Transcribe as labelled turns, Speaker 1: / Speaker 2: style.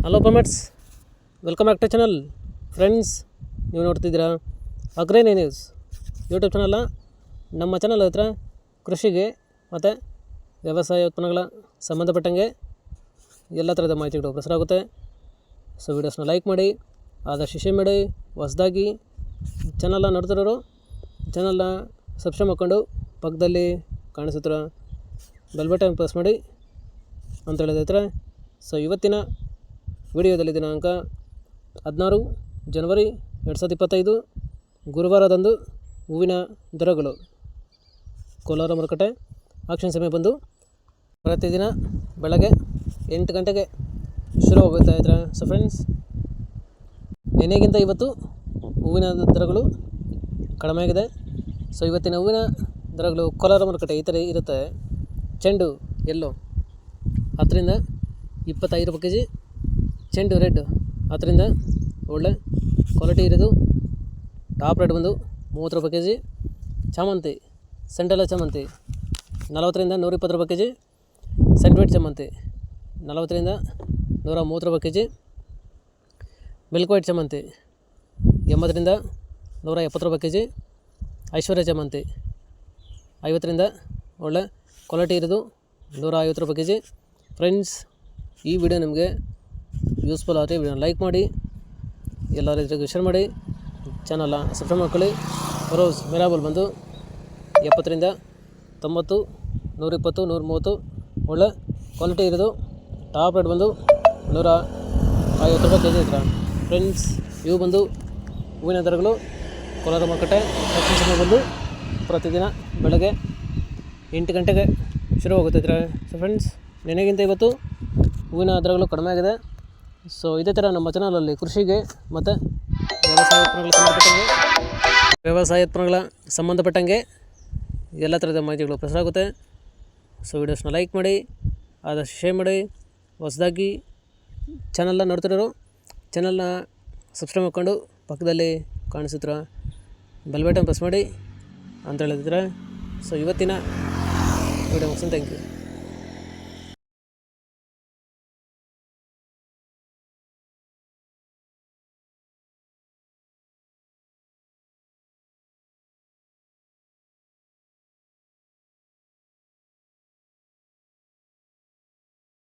Speaker 1: Hello ಪಮೆಟ್ಸ್, welcome back to channel. Friends, ನೀವು ನೋಡ್ತಿದ್ದೀರಾ ಅಗ್ರೇನಿ ನ್ಯೂಸ್ ಯೂಟ್ಯೂಬ್ ಚಾನಲ್ಲ. ನಮ್ಮ ಚಾನಲ್ ಹತ್ರ ಕೃಷಿಗೆ ಮತ್ತು ವ್ಯವಸಾಯ ಉತ್ಪನ್ನಗಳ ಸಂಬಂಧಪಟ್ಟಂಗೆ ಎಲ್ಲ ಥರದ ಮಾಹಿತಿಗಳು ಪ್ರಸಾರ ಆಗುತ್ತೆ. ಸೊ ವೀಡಿಯೋಸ್ನ ಲೈಕ್ ಮಾಡಿ, ಆದಷ್ಟು ಶೇರ್ ಮಾಡಿ. ಹೊಸದಾಗಿ ಚಾನಲ್ನ ನೋಡ್ತಿರೋರು ಚಾನಲ್ನ ಸಬ್ಸ್ಕ್ರೈಬ್ ಮಾಡ್ಕೊಂಡು ಪಕ್ಕದಲ್ಲಿ ಕಾಣಿಸುತ್ತಿರೋ ಬೆಲ್ ಬಟನ್ ಪ್ರೆಸ್ ಮಾಡಿ ಅಂತ ಹೇಳಿದ್ರೆ. ಸೊ ಇವತ್ತಿನ ವಿಡಿಯೋದಲ್ಲಿ ದಿನಾಂಕ 16 ಜನವರಿ 2025 ಗುರುವಾರದಂದು ಹೂವಿನ ದರಗಳು ಕೋಲಾರ ಮಾರುಕಟ್ಟೆ ಆಕ್ಷನ್ ಸಮಯ ಬಂದು ಪ್ರತಿದಿನ ಬೆಳಗ್ಗೆ 8 ಗಂಟೆಗೆ ಶುರು ಹೋಗ್ತಾ ಇದ್ದಾರೆ. ಸೊ ಫ್ರೆಂಡ್ಸ್, ನಿನ್ನೆಗಿಂತ ಇವತ್ತು ಹೂವಿನ ದರಗಳು ಕಡಿಮೆ ಆಗಿದೆ. ಸೊ ಇವತ್ತಿನ ಹೂವಿನ ದರಗಳು ಕೋಲಾರ ಮಾರುಕಟ್ಟೆ ಈ ಥರ ಇರುತ್ತೆ. ಚೆಂಡು ಎಲ್ಲೋ 10 ರಿಂದ 25 ರೂಪಾಯಿ ಕೆ ಜಿ, ಚೆಂಡು ರೆಡ್ 10 ರಿಂದ ಒಳ್ಳೆ ಕ್ವಾಲಿಟಿ ಇರೋದು ಟಾಪ್ ರೇಟ್ ಬಂದು 30 ರೂಪಾಯಿ ಕೆ ಜಿ. ಚಾಮಂತಿ ಸೆಂಟೆಲ್ಲ ಚಾಮಂತಿ 40 ರಿಂದ 120 ರೂಪಾಯಿ ಕೆ ಜಿ. ಸೆಂಟ್ವೇಟ್ ಚಾಮಂತಿ 40 ರಿಂದ 130 ರೂಪಾಯಿ ಕೆ ಜಿ. ಮಿಲ್ಕ್ ವೈಟ್ ಚಾಮಂತಿ 80 ರಿಂದ 170 ರೂಪಾಯಿ ಕೆ ಜಿ. ಐಶ್ವರ್ಯ ಚಾಮಂತಿ 50 ರಿಂದ ಒಳ್ಳೆ ಕ್ವಾಲಿಟಿ ಇರೋದು 150 ರೂಪಾಯಿ ಕೆ ಜಿ. ಫ್ರೆಂಡ್ಸ್, ಈ ವಿಡಿಯೋ ನಿಮಗೆ ಯೂಸ್ಫುಲ್ ಆದರೆ ವಿಡಿಯೋನ ಲೈಕ್ ಮಾಡಿ, ಎಲ್ಲ ರೈತರಿಗೂ ಶೇರ್ ಮಾಡಿ, ಚಾನಲ್ನ ಸಬ್ಸ್ಕ್ರೈಬ್ ಮಾಡ್ಕೊಳ್ಳಿ. ರೋಸ್ ಮಿರಾಬಲ್ ಬಂದು 70 ರಿಂದ 90, 120, 130 ಒಳ್ಳೆ ಕ್ವಾಲಿಟಿ ಇರೋದು ಟಾಪ್ ರೇಟ್ ಬಂದು 150 ರೂಪಾಯಿ ಕೆ ಜಿ ಹತ್ರ. ಫ್ರೆಂಡ್ಸ್, ಇವು ಬಂದು ಹೂವಿನ ದರಗಳು ಕೋಲಾರ ಮಾರುಕಟ್ಟೆ ಆಕ್ಷನ್ ಸಮಯ ಬಂದು ಪ್ರತಿದಿನ ಬೆಳಗ್ಗೆ 8 ಗಂಟೆಗೆ ಶುರು ಹೋಗುತ್ತಿದ್ದಾರೆ. ಸೊ ಫ್ರೆಂಡ್ಸ್, ನೆನೆಗಿಂತ ಇವತ್ತು ಹೂವಿನ ದರಗಳು ಕಡಿಮೆ ಆಗಿದೆ. ಸೊ ಇದೇ ಥರ ನಮ್ಮ ಚಾನಲಲ್ಲಿ ಕೃಷಿಗೆ ಮತ್ತು ವ್ಯವಸಾಯ ಉತ್ಪನ್ನಗಳ ಸಂಬಂಧಪಟ್ಟಂಗೆ ಎಲ್ಲ ಥರದ ಮಾಹಿತಿಗಳು ಪ್ರಸಾರ ಆಗುತ್ತೆ. ಸೊ ವೀಡಿಯೋಸ್ನ ಲೈಕ್ ಮಾಡಿ, ಆದಷ್ಟು ಶೇರ್ ಮಾಡಿ. ಹೊಸದಾಗಿ ಚಾನಲ್ನ ನೋಡ್ತಿರೋರು ಚಾನಲ್ನ ಸಬ್ಸ್ಕ್ರೈಬ್ ಮಾಡ್ಕೊಂಡು ಪಕ್ಕದಲ್ಲಿ ಕಾಣಿಸುತ್ತಿರೋ ಬೆಲ್ ಬಟನ್ ಪ್ರೆಸ್ ಮಾಡಿ ಅಂತ ಹೇಳಿದ್ರೆ. ಸೊ ಇವತ್ತಿನ ವಿಡಿಯೋ ಮುಗಿಸ್ತೀನಿ. Thank you.